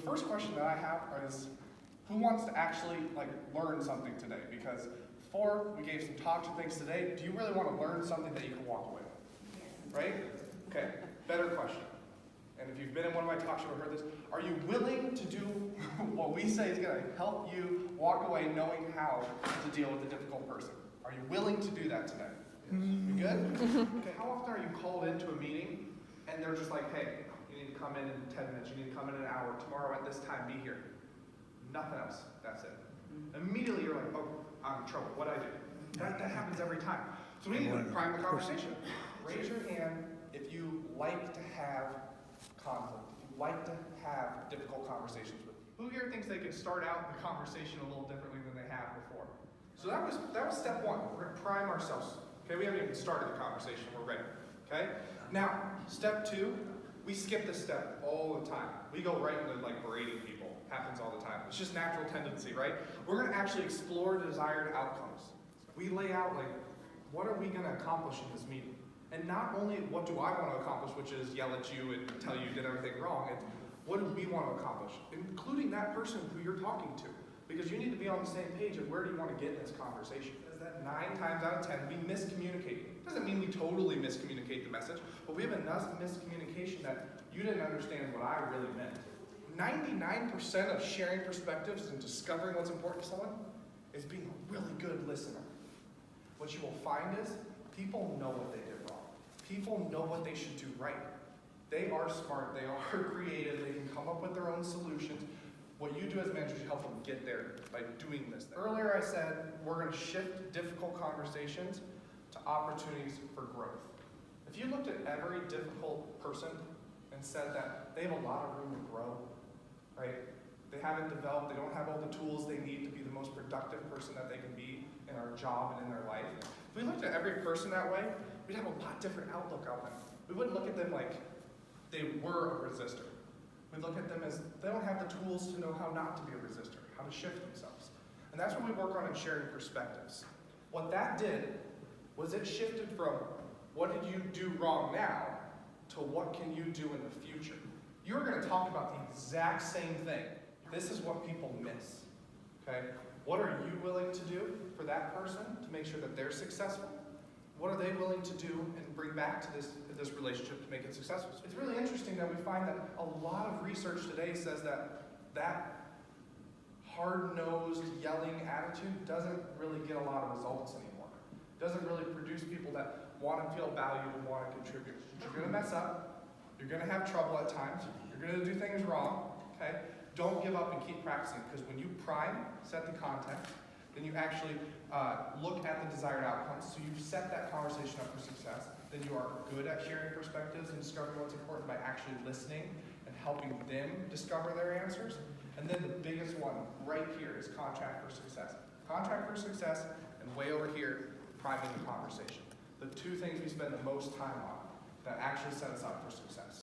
first question that I have is, who wants to actually learn something today? Because before we gave some talks and things today, do you really want to learn something that you can walk away with? Right? Okay, better question. And if you've been in one of my talks, you've heard this. Are you willing to do what we say is going to help you walk away knowing how to deal with a difficult person? Are you willing to do that today? You good? Okay, how often are you called into a meeting and they're just like, hey, you need to come in 10 minutes, you need to come in an hour, tomorrow at this time, be here. Nothing else, that's it. Immediately you're like, oh, I'm in trouble, what'd I do? That happens every time. So we need to prime the conversation. Raise your hand if you like to have conflict, if you like to have difficult conversations with people. Who here thinks they could start out the conversation a little differently than they have before? So that was step one. We're going to prime ourselves. Okay, we haven't even started the conversation. We're ready. Okay? Now, step two, we skip this step all the time. We go right into berating people. Happens all the time. It's just natural tendency, right? We're going to actually explore desired outcomes. We lay out what are we going to accomplish in this meeting? And not only what do I want to accomplish, which is yell at you and tell you did everything wrong, it's what do we want to accomplish, including that person who you're talking to. Because you need to be on the same page of where do you want to get in this conversation. Because that 9 times out of 10, we miscommunicate. It doesn't mean we totally miscommunicate the message, but we have enough miscommunication that you didn't understand what I really meant. 99% of sharing perspectives and discovering what's important to someone is being a really good listener. What you will find is people know what they did wrong. People know what they should do right. They are smart, they are creative, they can come up with their own solutions. What you do as managers, you help them get there by doing this. Earlier I said we're going to shift difficult conversations to opportunities for growth. If you looked at every difficult person and said that they have a lot of room to grow, right? They haven't developed, they don't have all the tools they need to be the most productive person that they can be in our job and in their life. If we looked at every person that way, we'd have a lot different outlook on them. We wouldn't look at them like they were a resistor. We'd look at them as they don't have the tools to know how not to be a resistor, how to shift themselves. And that's what we work on in sharing perspectives. What that did was it shifted from what did you do wrong now to what can you do in the future. You're going to talk about the exact same thing. This is what people miss. Okay? What are you willing to do for that person to make sure that they're successful? What are they willing to do and bring back to this relationship to make it successful? It's really interesting that we find that a lot of research today says that hard-nosed, yelling attitude doesn't really get a lot of results anymore. It doesn't really produce people that want to feel valued and want to contribute. You're going to mess up. You're going to have trouble at times. You're going to do things wrong. Okay? Don't give up and keep practicing, because when you prime, set the context, then you actually look at the desired outcomes. So you set that conversation up for success. Then you are good at sharing perspectives and discovering what's important by actually listening and helping them discover their answers. And then the biggest one right here is contract for success. Contract for success, and way over here, priming the conversation. The two things we spend the most time on that actually set us up for success.